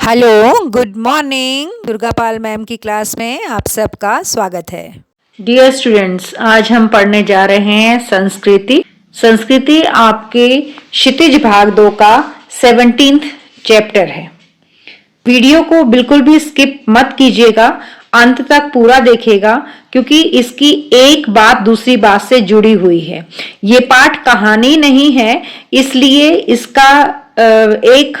Hello, good morning. Durga Pal ma'am की class में आप सबका स्वागत है। डियर स्टूडेंट्स, आज हम पढ़ने जा रहे हैं संस्कृति। संस्कृति आपके क्षितिज भाग 2 का 17th चैप्टर है। वीडियो को बिल्कुल भी स्किप मत कीजिएगा, अंत तक पूरा देखिएगा क्योंकि इसकी एक बात दूसरी बात से जुड़ी हुई है। ये पाठ कहानी नहीं है, इसलिए इसका एक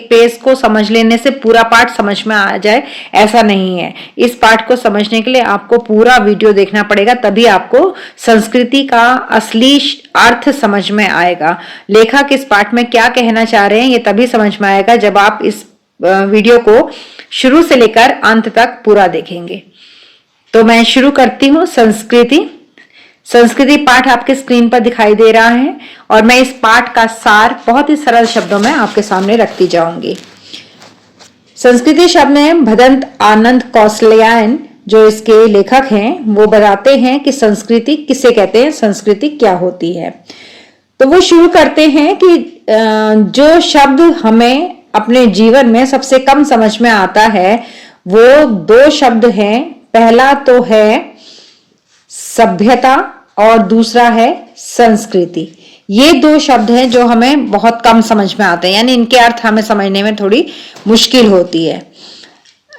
पेज को समझ लेने से पूरा पाठ समझ में आ जाए ऐसा नहीं है। इस पाठ को समझने के लिए आपको पूरा वीडियो देखना पड़ेगा, तभी आपको संस्कृति का असली अर्थ समझ में आएगा। लेखक इस पाठ में क्या कहना चाह रहे हैं ये तभी समझ में आएगा जब आप इस वीडियो को शुरू से लेकर अंत तक पूरा देखेंगे। तो मैं शुरू करती हूँ। संस्कृति पाठ आपके स्क्रीन पर दिखाई दे रहा है और मैं इस पाठ का सार बहुत ही सरल शब्दों में आपके सामने रखती जाऊंगी। संस्कृति शब्द में भदंत आनंद कौशल्यायन जो इसके लेखक हैं वो बताते हैं कि संस्कृति किसे कहते हैं, संस्कृति क्या होती है। तो वो शुरू करते हैं कि जो शब्द हमें अपने जीवन में सबसे कम समझ में आता है वो 2 शब्द हैं। पहला तो है सभ्यता और दूसरा है संस्कृति। ये 2 शब्द हैं जो हमें बहुत कम समझ में आते हैं, यानी इनके अर्थ हमें समझने में थोड़ी मुश्किल होती है।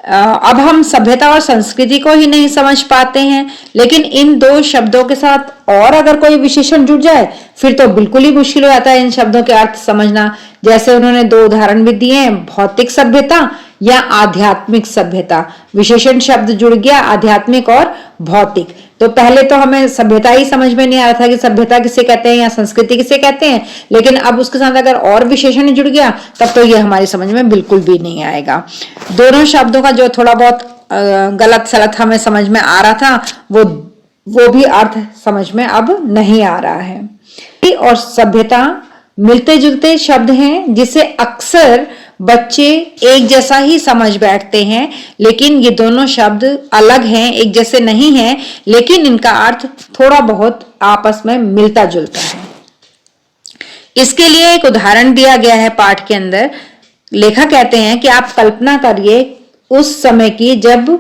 अब हम सभ्यता और संस्कृति को ही नहीं समझ पाते हैं, लेकिन इन 2 शब्दों के साथ और अगर कोई विशेषण जुड़ जाए फिर तो बिल्कुल ही मुश्किल हो जाता है इन शब्दों के अर्थ समझना। जैसे उन्होंने 2 उदाहरण भी दिए हैं, भौतिक सभ्यता या आध्यात्मिक सभ्यता। विशेषण शब्द जुड़ गया आध्यात्मिक और भौतिक। तो पहले तो हमें सभ्यता ही समझ में नहीं आ रहा था कि सभ्यता किसे कहते हैं या संस्कृति किसे कहते हैं, लेकिन अब उसके साथ अगर और विशेषण जुड़ गया तब तो ये हमारी समझ में बिल्कुल भी नहीं आएगा। दोनों शब्दों का जो थोड़ा बहुत गलत सलत हमें समझ में आ रहा था वो भी अर्थ समझ में अब नहीं आ रहा है। और सभ्यता मिलते जुलते शब्द हैं जिसे अक्सर बच्चे एक जैसा ही समझ बैठते हैं, लेकिन ये दोनों शब्द अलग हैं, एक जैसे नहीं हैं, लेकिन इनका अर्थ थोड़ा बहुत आपस में मिलता जुलता है। इसके लिए एक उदाहरण दिया गया है पाठ के अंदर। लेखक कहते हैं कि आप कल्पना करिए उस समय की जब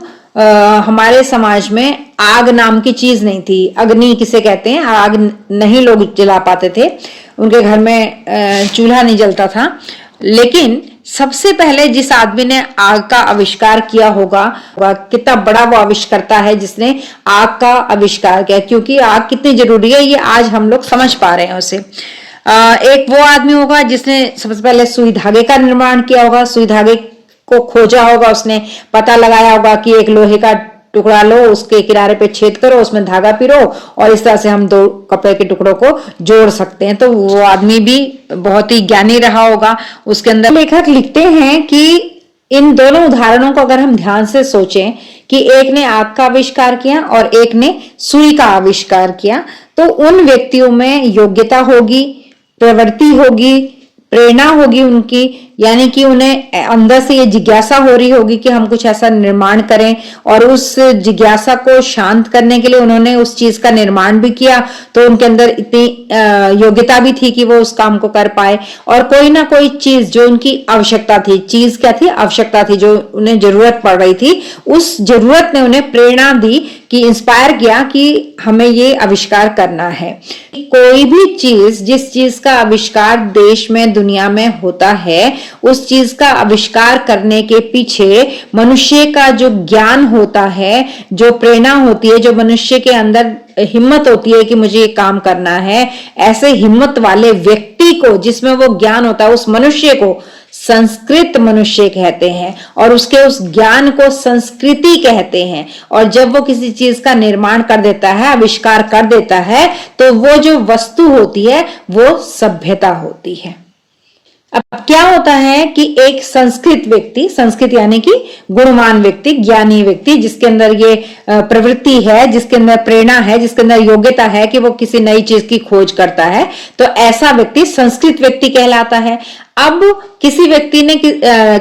हमारे समाज में आग नाम की चीज नहीं थी। अग्नि किसे कहते हैं, आग नहीं लोग जला पाते थे, उनके घर में चूल्हा नहीं जलता था। लेकिन सबसे पहले जिस आदमी ने आग का आविष्कार किया होगा, कितना बड़ा वो आविष्कर्ता है जिसने आग का आविष्कार किया, क्योंकि आग कितनी जरूरी है ये आज हम लोग समझ पा रहे हैं उसे। एक वो आदमी होगा जिसने सबसे पहले सुई धागे का निर्माण किया होगा, सुई धागे को खोजा होगा, उसने पता लगाया होगा कि एक लोहे का टुकड़ा लो, उसके किनारे पे छेद करो, उसमें धागा पिरो और इस तरह से हम 2 कपड़े के टुकड़ों को जोड़ सकते हैं। तो वो आदमी भी बहुत ही ज्ञानी रहा होगा। उसके अंदर लेखक लिखते हैं कि इन दोनों उदाहरणों को अगर हम ध्यान से सोचें कि एक ने आग का आविष्कार किया और एक ने सुई का आविष्कार किया, तो उन व्यक्तियों में योग्यता होगी, प्रवृत्ति होगी, प्रेरणा होगी उनकी, यानी कि उन्हें अंदर से ये जिज्ञासा हो रही होगी कि हम कुछ ऐसा निर्माण करें, और उस जिज्ञासा को शांत करने के लिए उन्होंने उस चीज का निर्माण भी किया। तो उनके अंदर इतनी योग्यता भी थी कि वो उस काम को कर पाए, और कोई ना कोई चीज जो उनकी आवश्यकता थी, चीज क्या थी, आवश्यकता थी, जो उन्हें जरूरत पड़ रही थी, उस जरूरत ने उन्हें प्रेरणा दी कि इंस्पायर किया कि हमें ये आविष्कार करना है। कोई भी चीज, जिस चीज का आविष्कार देश में दुनिया में होता है, उस चीज का आविष्कार करने के पीछे मनुष्य का जो ज्ञान होता है, जो प्रेरणा होती है, जो मनुष्य के अंदर हिम्मत होती है कि मुझे ये काम करना है, ऐसे हिम्मत वाले व्यक्ति को, जिसमें वो ज्ञान होता है, उस मनुष्य को संस्कृत मनुष्य कहते हैं और उसके उस ज्ञान को संस्कृति कहते हैं। और जब वो किसी चीज का निर्माण कर देता है, आविष्कार कर देता है, तो वो जो वस्तु होती है वो सभ्यता होती है। अब क्या होता है कि एक संस्कृत व्यक्ति, संस्कृत यानी कि गुणवान व्यक्ति, ज्ञानी व्यक्ति, जिसके अंदर ये प्रवृत्ति है, जिसके अंदर प्रेरणा है, जिसके अंदर योग्यता है कि वो किसी नई चीज की खोज करता है, तो ऐसा व्यक्ति संस्कृत व्यक्ति कहलाता है। अब किसी व्यक्ति ने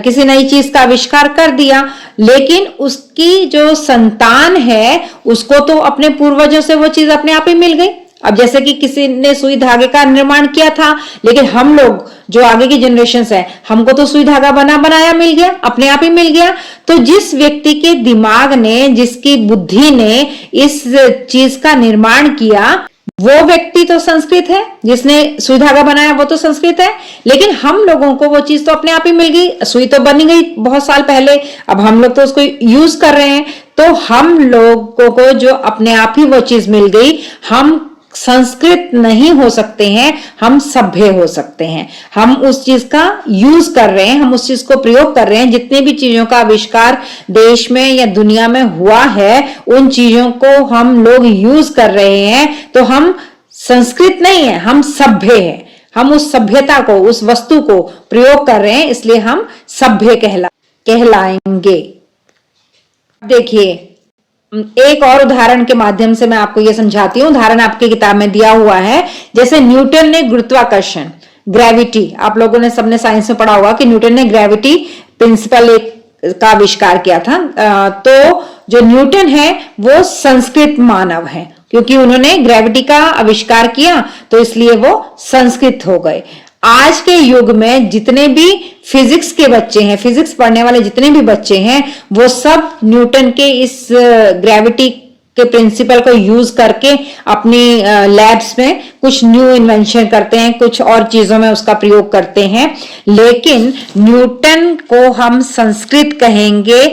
किसी नई चीज का आविष्कार कर दिया, लेकिन उसकी जो संतान है उसको तो अपने पूर्वजों से वो चीज अपने आप ही मिल गई। अब जैसे कि किसी ने सुई धागे का निर्माण किया था, लेकिन हम लोग जो आगे की जनरेशन है, हमको तो सुई धागा बना बनाया मिल गया, अपने आप ही मिल गया। तो जिस व्यक्ति के दिमाग ने, जिसकी बुद्धि ने इस चीज का निर्माण किया, वो व्यक्ति तो संस्कृत है, जिसने सुई धागा बनाया वो तो संस्कृत है। लेकिन हम लोगों को वो चीज तो अपने आप ही मिल गई, सुई तो बन गई बहुत साल पहले, अब हम लोग तो उसको यूज कर रहे हैं। तो हम लोगों को जो अपने आप ही वो चीज मिल गई, हम संस्कृत नहीं हो सकते हैं, हम सभ्य हो सकते हैं। हम उस चीज का यूज कर रहे हैं, हम उस चीज को प्रयोग कर रहे हैं। जितने भी चीजों का आविष्कार देश में या दुनिया में हुआ है, उन चीजों को हम लोग यूज कर रहे हैं। तो हम संस्कृत नहीं है, हम सभ्य हैं। हम उस सभ्यता को, उस वस्तु को प्रयोग कर रहे हैं, इसलिए हम सभ्य कहलाएंगे। देखिए, एक और उदाहरण के माध्यम से मैं आपको यह समझाती हूँ। उदाहरण आपकी किताब में दिया हुआ है। जैसे न्यूटन ने गुरुत्वाकर्षण, ग्रेविटी, आप लोगों ने सबने साइंस में पढ़ा होगा कि न्यूटन ने ग्रेविटी प्रिंसिपल का आविष्कार किया था। तो जो न्यूटन है वो संस्कृत मानव है, क्योंकि उन्होंने ग्रेविटी का आविष्कार किया, तो इसलिए वो संस्कृत हो गए। आज के युग में जितने भी फिजिक्स के बच्चे हैं, फिजिक्स पढ़ने वाले जितने भी बच्चे हैं, वो सब न्यूटन के इस ग्रेविटी के प्रिंसिपल को यूज करके अपनी लैब्स में कुछ न्यू इन्वेंशन करते हैं, कुछ और चीजों में उसका प्रयोग करते हैं। लेकिन न्यूटन को हम संस्कृत कहेंगे।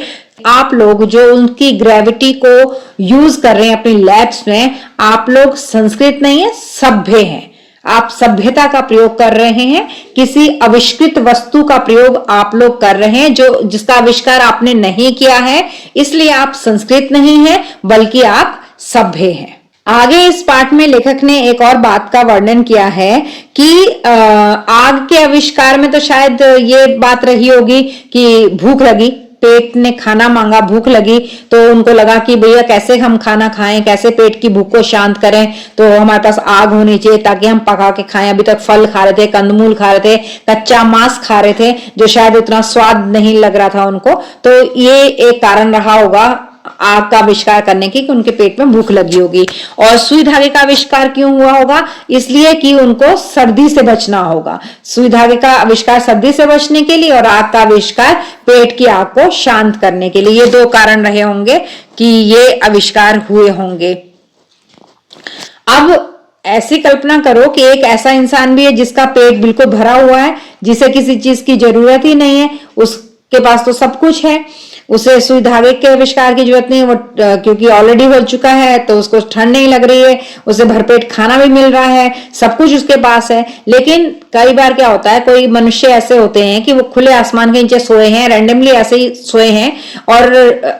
आप लोग जो उनकी ग्रेविटी को यूज कर रहे हैं अपनी लैब्स में, आप लोग संस्कृत नहीं है, सभ्य हैं। आप सभ्यता का प्रयोग कर रहे हैं, किसी आविष्कृत वस्तु का प्रयोग आप लोग कर रहे हैं जो जिसका आविष्कार आपने नहीं किया है, इसलिए आप संस्कृत नहीं है, बल्कि आप सभ्य हैं। आगे इस पाठ में लेखक ने एक और बात का वर्णन किया है कि आग के आविष्कार में तो शायद ये बात रही होगी कि भूख लगी, पेट ने खाना मांगा, भूख लगी, तो उनको लगा कि भैया कैसे हम खाना खाएं, कैसे पेट की भूख को शांत करें, तो हमारे पास आग होनी चाहिए ताकि हम पका के खाएं। अभी तक फल खा रहे थे, कंदमूल खा रहे थे, कच्चा मांस खा रहे थे, जो शायद उतना स्वाद नहीं लग रहा था उनको। तो ये एक कारण रहा होगा आग का आविष्कार करने की, कि उनके पेट में भूख लगी होगी। और सुई धागे का आविष्कार क्यों हुआ होगा? इसलिए कि उनको सर्दी से बचना होगा। सुई धागे का आविष्कार सर्दी से बचने के लिए, और आग का आविष्कार पेट की आग को शांत करने के लिए। ये दो कारण रहे होंगे कि ये आविष्कार हुए होंगे। अब ऐसी कल्पना करो कि एक ऐसा इंसान भी है जिसका पेट बिल्कुल भरा हुआ है, जिसे किसी चीज की जरूरत ही नहीं है, उसके पास तो सब कुछ है, उसे सुई धागे के आविष्कार की जरूरत नहीं, वो क्योंकि ऑलरेडी हो चुका है, तो उसको ठंड नहीं लग रही है, उसे भरपेट खाना भी मिल रहा है, सब कुछ उसके पास है। लेकिन कई बार क्या होता है, कोई मनुष्य ऐसे होते हैं कि वो खुले आसमान के नीचे सोए हैं, रैंडमली ऐसे ही सोए हैं, और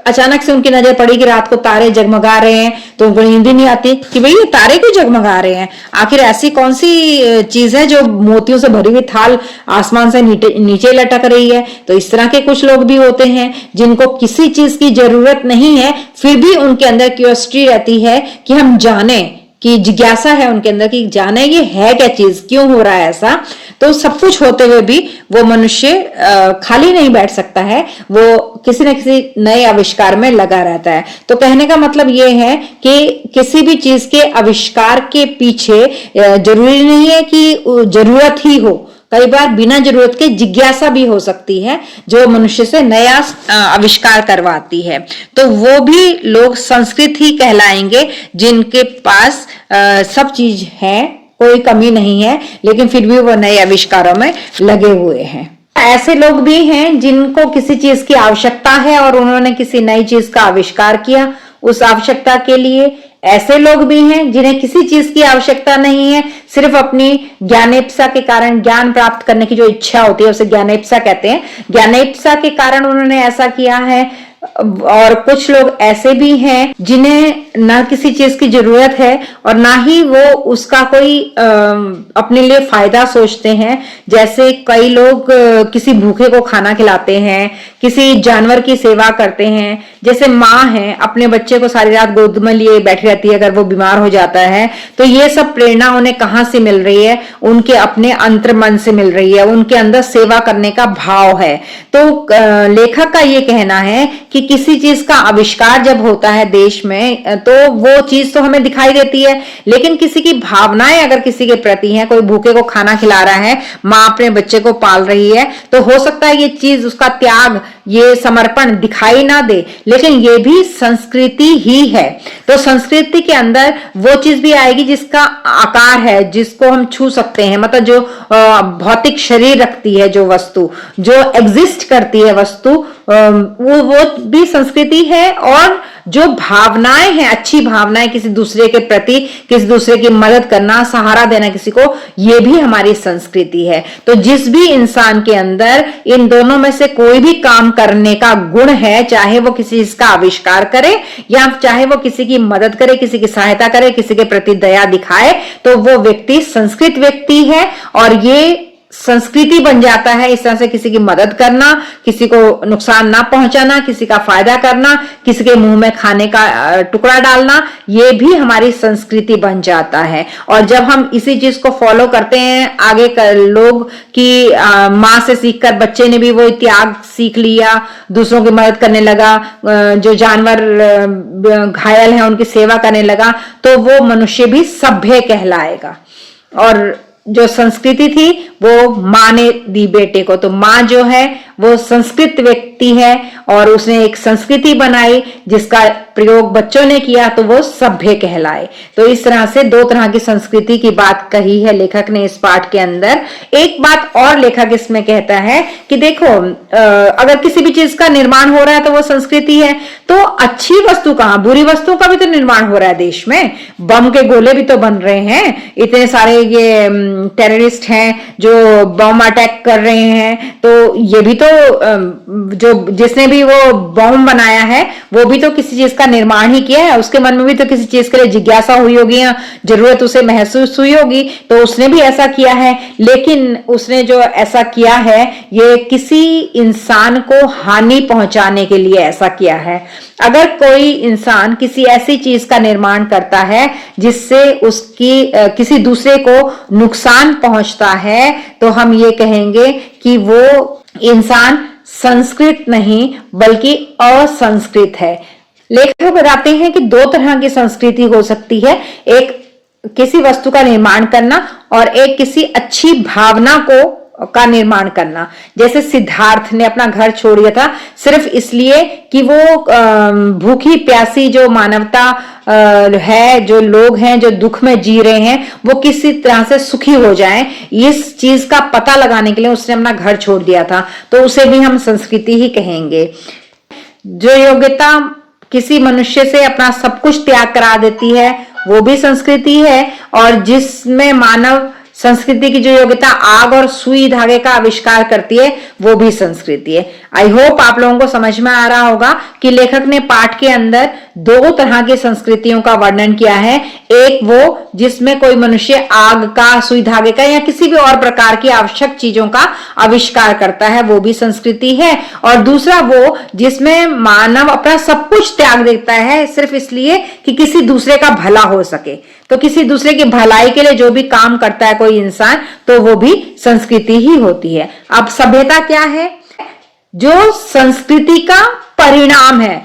अचानक से उनकी नजर पड़ी कि रात को तारे जगमगा रहे हैं, तो उनको नींद ही नहीं आती कि भाई ये तारे क्यों जगमगा रहे हैं, आखिर ऐसी कौन सी चीज है जो मोतियों से भरी हुई थाल आसमान से नीचे लटक रही है। तो इस तरह के कुछ लोग भी होते हैं जिनको किसी चीज की जरूरत नहीं है, फिर भी उनके अंदर क्यूरियोसिटी रहती है कि हम जाने, कि जिज्ञासा है उनके अंदर कि जाने ये है क्या चीज, क्यों हो रहा है ऐसा। तो सब कुछ होते हुए भी वो मनुष्य खाली नहीं बैठ सकता है, वो किसी न किसी नए आविष्कार में लगा रहता है। तो कहने का मतलब ये है कि किसी भी चीज के आविष्कार के पीछे जरूरी नहीं है कि जरूरत ही हो, कई बार बिना जरूरत के जिज्ञासा भी हो सकती है जो मनुष्य से नया आविष्कार करवाती है। तो वो भी लोग संस्कृत ही कहलाएंगे जिनके पास सब चीज है, कोई कमी नहीं है, लेकिन फिर भी वो नए आविष्कारों में लगे हुए हैं। ऐसे लोग भी हैं जिनको किसी चीज की आवश्यकता है और उन्होंने किसी नई चीज का आविष्कार किया उस आवश्यकता के लिए। ऐसे लोग भी हैं जिन्हें किसी चीज की आवश्यकता नहीं है, सिर्फ अपनी ज्ञानेप्सा के कारण, ज्ञान प्राप्त करने की जो इच्छा होती है उसे ज्ञानेप्सा कहते हैं, ज्ञानेप्सा के कारण उन्होंने ऐसा किया है। और कुछ लोग ऐसे भी हैं जिन्हें ना किसी चीज की जरूरत है और ना ही वो उसका कोई अपने लिए फायदा सोचते हैं। जैसे कई लोग किसी भूखे को खाना खिलाते हैं, किसी जानवर की सेवा करते हैं। जैसे माँ है, अपने बच्चे को सारी रात गोद में लिए बैठी रहती है अगर वो बीमार हो जाता है। तो ये सब प्रेरणा उन्हें कहाँ से मिल रही है? उनके अपने अंतर्मन से मिल रही है, उनके अंदर सेवा करने का भाव है। तो लेखक का ये कहना है कि कि किसी चीज का आविष्कार जब होता है देश में तो वो चीज तो हमें दिखाई देती है, लेकिन किसी की भावनाएं अगर किसी के प्रति हैं, कोई भूखे को खाना खिला रहा है, माँ अपने बच्चे को पाल रही है, तो हो सकता है ये चीज, उसका त्याग, ये समर्पण दिखाई ना दे, लेकिन ये भी संस्कृति ही है। तो संस्कृति के अंदर वो चीज भी आएगी जिसका आकार है, जिसको हम छू सकते हैं, मतलब जो भौतिक शरीर रखती है, जो वस्तु जो एग्जिस्ट करती है वस्तु, वो भी संस्कृति है। और जो भावनाएं हैं, अच्छी भावनाएं किसी दूसरे के प्रति, किसी दूसरे की मदद करना, सहारा देना किसी को, ये भी हमारी संस्कृति है। तो जिस भी इंसान के अंदर इन दोनों में से कोई भी काम करने का गुण है, चाहे वो किसी चीज का आविष्कार करे या चाहे वो किसी की मदद करे, किसी की सहायता करे, किसी के प्रति दया दिखाए, तो वो व्यक्ति संस्कृत व्यक्ति है। और ये संस्कृति बन जाता है इस तरह से किसी की मदद करना, किसी को नुकसान ना पहुंचाना, किसी का फायदा करना, किसी के मुंह में खाने का टुकड़ा डालना, ये भी हमारी संस्कृति बन जाता है। और जब हम इसी चीज को फॉलो करते हैं, आगे कर लोग की माँ से सीखकर बच्चे ने भी वो त्याग सीख लिया, दूसरों की मदद करने लगा, जो जानवर घायल हैं उनकी सेवा करने लगा, तो वो मनुष्य भी सभ्य कहलाएगा। और जो संस्कृति थी वो माँ ने दी बेटे को, तो माँ जो है वो संस्कृत व्यक्ति है और उसने एक संस्कृति बनाई जिसका प्रयोग बच्चों ने किया, तो वो सभ्य कहलाए। तो इस तरह से दो तरह की संस्कृति की बात कही है लेखक ने इस पाठ के अंदर। एक बात और लेखक इसमें कहता है कि देखो, अगर किसी भी चीज का निर्माण हो रहा है तो वो संस्कृति है, तो अच्छी वस्तु कहाँ, बुरी वस्तुओं का भी तो निर्माण हो रहा है देश में। बम के गोले भी तो बन रहे हैं, इतने सारे ये टेररिस्ट हैं जो बम अटैक कर रहे हैं, तो ये भी तो जो जिसने भी वो बम बनाया है वो भी तो किसी चीज का निर्माण ही किया है, उसके मन में भी तो किसी चीज के लिए जिज्ञासा हुई होगी या जरूरत उसे महसूस हुई होगी, तो उसने भी ऐसा किया है। लेकिन उसने जो ऐसा किया है ये किसी इंसान को हानि पहुंचाने के लिए ऐसा किया है। अगर कोई इंसान किसी ऐसी चीज का निर्माण करता है जिससे उसकी किसी दूसरे को नुकसान पहुंचता है, तो हम ये कहेंगे कि वो इंसान संस्कृत नहीं बल्कि असंस्कृत है। लेखक बताते हैं कि दो तरह की संस्कृति हो सकती है, एक किसी वस्तु का निर्माण करना और एक किसी अच्छी भावना का निर्माण करना। जैसे सिद्धार्थ ने अपना घर छोड़ दिया था सिर्फ इसलिए कि वो भूखी प्यासी जो मानवता है, जो लोग हैं जो दुख में जी रहे हैं, वो किसी तरह से सुखी हो जाएं, इस चीज का पता लगाने के लिए उसने अपना घर छोड़ दिया था, तो उसे भी हम संस्कृति ही कहेंगे। जो योग्यता किसी मनुष्य से अपना सब कुछ त्याग करा देती है वो भी संस्कृति है। और जिसमें मानव संस्कृति की जो योग्यता आग और सुई धागे का आविष्कार करती है वो भी संस्कृति है। आई होप आप लोगों को समझ में आ रहा होगा कि लेखक ने पाठ के अंदर दो तरह की संस्कृतियों का वर्णन किया है। एक वो जिसमें कोई मनुष्य आग का, सुई धागे का या किसी भी और प्रकार की आवश्यक चीजों का आविष्कार करता है, वो भी संस्कृति है। और दूसरा वो जिसमें मानव अपना सब कुछ त्याग देता है सिर्फ इसलिए कि किसी दूसरे का भला हो सके। तो किसी दूसरे की भलाई के लिए जो भी काम करता है कोई इंसान, तो वो भी संस्कृति ही होती है। अब सभ्यता क्या है? जो संस्कृति का परिणाम है,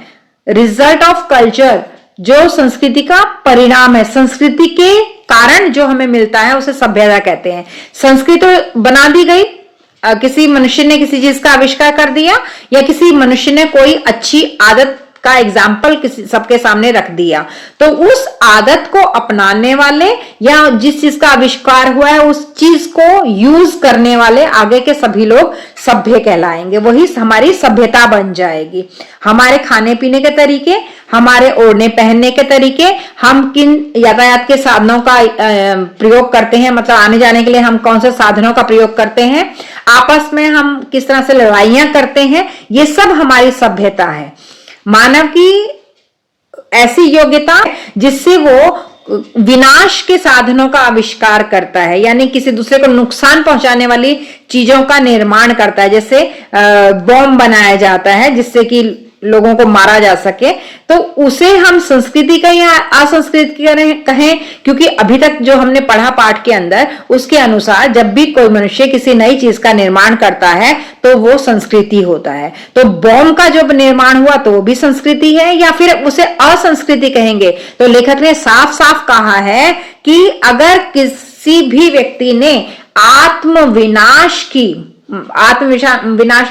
रिजल्ट ऑफ कल्चर, जो संस्कृति का परिणाम है, संस्कृति के कारण जो हमें मिलता है उसे सभ्यता कहते हैं। संस्कृति बना दी गई, किसी मनुष्य ने किसी चीज का आविष्कार कर दिया या किसी मनुष्य ने कोई अच्छी आदत का एग्जाम्पल किसी सबके सामने रख दिया, तो उस आदत को अपनाने वाले या जिस चीज का आविष्कार हुआ है उस चीज को यूज करने वाले आगे के सभी लोग सभ्य कहलाएंगे। वही हमारी सभ्यता बन जाएगी। हमारे खाने पीने के तरीके, हमारे ओढ़ने पहनने के तरीके, हम किन यातायात के साधनों का प्रयोग करते हैं, मतलब आने जाने के लिए हम कौन से साधनों का प्रयोग करते हैं, आपस में हम किस तरह से लड़ाइयां करते हैं, ये सब हमारी सभ्यता है। मानव की ऐसी योग्यता जिससे वो विनाश के साधनों का आविष्कार करता है, यानी किसी दूसरे को नुकसान पहुंचाने वाली चीजों का निर्माण करता है। जैसे बॉम्ब बनाया जाता है जिससे कि लोगों को मारा जा सके, तो उसे हम संस्कृति कहें या असंस्कृति कहें, क्योंकि अभी तक जो हमने पढ़ा पाठ के अंदर उसके अनुसार जब भी कोई मनुष्य किसी नई चीज का निर्माण करता है तो वो संस्कृति होता है। तो बॉम्ब का जो निर्माण हुआ तो वो भी संस्कृति है या फिर उसे असंस्कृति कहेंगे? तो लेखक ने साफ साफ कहा है कि अगर किसी भी व्यक्ति ने आत्मविनाश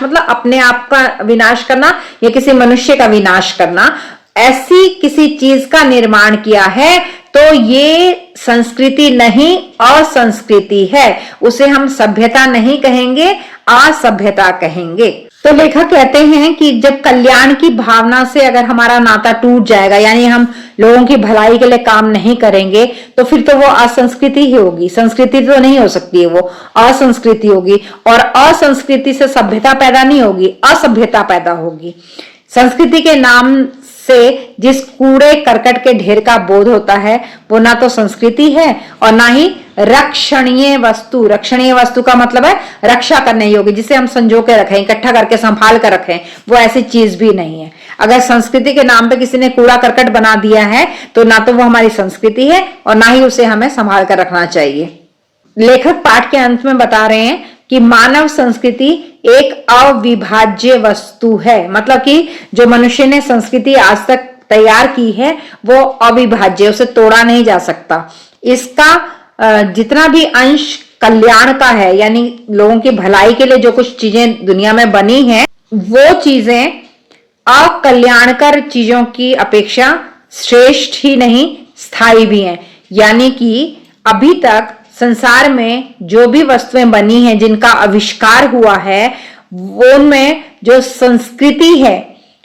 मतलब अपने आप का विनाश करना या किसी मनुष्य का विनाश करना, ऐसी किसी चीज का निर्माण किया है तो ये संस्कृति नहीं असंस्कृति है। उसे हम सभ्यता नहीं कहेंगे, असभ्यता कहेंगे। तो लेखक कहते हैं कि जब कल्याण की भावना से अगर हमारा नाता टूट जाएगा, यानी हम लोगों की भलाई के लिए काम नहीं करेंगे, तो फिर तो वो असंस्कृति ही होगी, संस्कृति तो नहीं हो सकती है, वो असंस्कृति होगी। और असंस्कृति से सभ्यता पैदा नहीं होगी, असभ्यता पैदा होगी। संस्कृति के नाम से जिस कूड़े करकट के ढेर का बोध होता है वो ना तो संस्कृति है और ना ही रक्षणीय वस्तु। रक्षणीय वस्तु का मतलब है रक्षा करने योग्य, जिसे हम संजो के रखें, इकट्ठा करके संभाल कर रखें, वो ऐसी चीज भी नहीं है। अगर संस्कृति के नाम पे किसी ने कूड़ा करकट बना दिया है तो ना तो वो हमारी संस्कृति है और ना ही उसे हमें संभाल कर रखना चाहिए। लेखक पाठ के अंत में बता रहे हैं कि मानव संस्कृति एक अविभाज्य वस्तु है। मतलब कि जो मनुष्य ने संस्कृति आज तक तैयार की है वो अविभाज्य, उसे तोड़ा नहीं जा सकता। इसका जितना भी अंश कल्याण का है, यानी लोगों की भलाई के लिए जो कुछ चीजें दुनिया में बनी हैं, वो चीजें अकल्याणकर चीजों की अपेक्षा श्रेष्ठ ही नहीं स्थायी भी हैं। यानी कि अभी तक संसार में जो भी वस्तुएं बनी हैं जिनका आविष्कार हुआ है, वो में जो संस्कृति है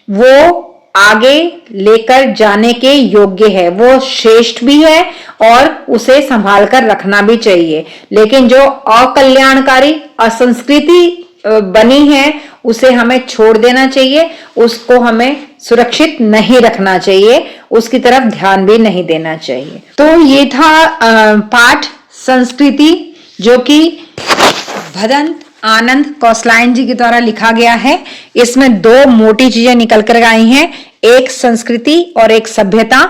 वो आगे लेकर जाने के योग्य है, वो श्रेष्ठ भी है और उसे संभाल कर रखना भी चाहिए। लेकिन जो अकल्याणकारी असंस्कृति बनी है उसे हमें छोड़ देना चाहिए, उसको हमें सुरक्षित नहीं रखना चाहिए, उसकी तरफ ध्यान भी नहीं देना चाहिए। तो ये था पाठ संस्कृति, जो कि भदंत आनंद कौसलायन जी के द्वारा लिखा गया है। इसमें दो मोटी चीजें निकल कर आई हैं, एक संस्कृति और एक सभ्यता।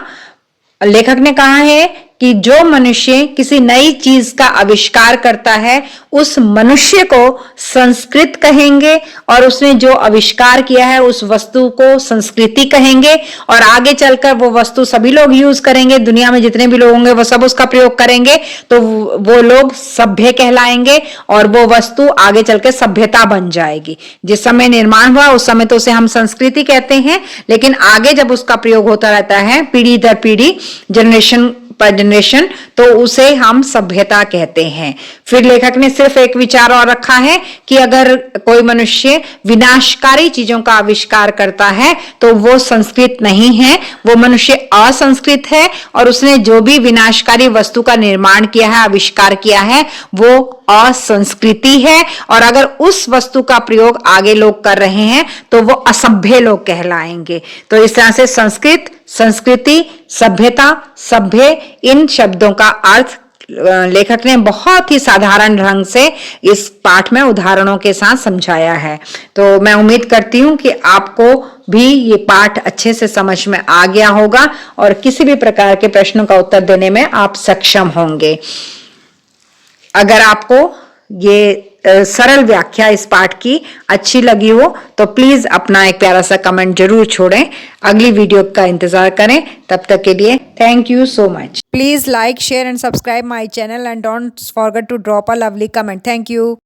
लेखक ने कहा है कि जो मनुष्य किसी नई चीज का आविष्कार करता है उस मनुष्य को संस्कृत कहेंगे और उसने जो आविष्कार किया है उस वस्तु को संस्कृति कहेंगे। और आगे चलकर वो वस्तु सभी लोग यूज करेंगे, दुनिया में जितने भी लोग होंगे वो सब उसका प्रयोग करेंगे, तो वो लोग सभ्य कहलाएंगे और वो वस्तु आगे चलकर सभ्यता बन जाएगी। जिस समय निर्माण हुआ उस समय तो उसे हम संस्कृति कहते हैं, लेकिन आगे जब उसका प्रयोग होता रहता है पीढ़ी दर पीढ़ी, जनरेशन पर जनरेशन, तो उसे हम सभ्यता कहते हैं। फिर लेखक ने सिर्फ एक विचार और रखा है कि अगर कोई मनुष्य विनाशकारी चीजों का आविष्कार करता है तो वो संस्कृत नहीं है, वो मनुष्य असंस्कृत है और उसने जो भी विनाशकारी वस्तु का निर्माण किया है, आविष्कार किया है, वो असंस्कृति है। और अगर उस वस्तु का प्रयोग आगे लोग कर रहे हैं तो वो असभ्य लोग कहलाएंगे। तो इस तरह से संस्कृत, संस्कृति, सभ्यता, सभ्य, इन शब्दों का अर्थ लेखक ने बहुत ही साधारण ढंग से इस पाठ में उदाहरणों के साथ समझाया है। तो मैं उम्मीद करती हूं कि आपको भी ये पाठ अच्छे से समझ में आ गया होगा और किसी भी प्रकार के प्रश्नों का उत्तर देने में आप सक्षम होंगे। अगर आपको ये सरल व्याख्या इस पाठ की अच्छी लगी हो तो प्लीज अपना एक प्यारा सा कमेंट जरूर छोड़ें। अगली वीडियो का इंतजार करें। तब तक के लिए thank you so much. Please like, share and subscribe my channel and don't forget to drop a lovely comment. Thank you.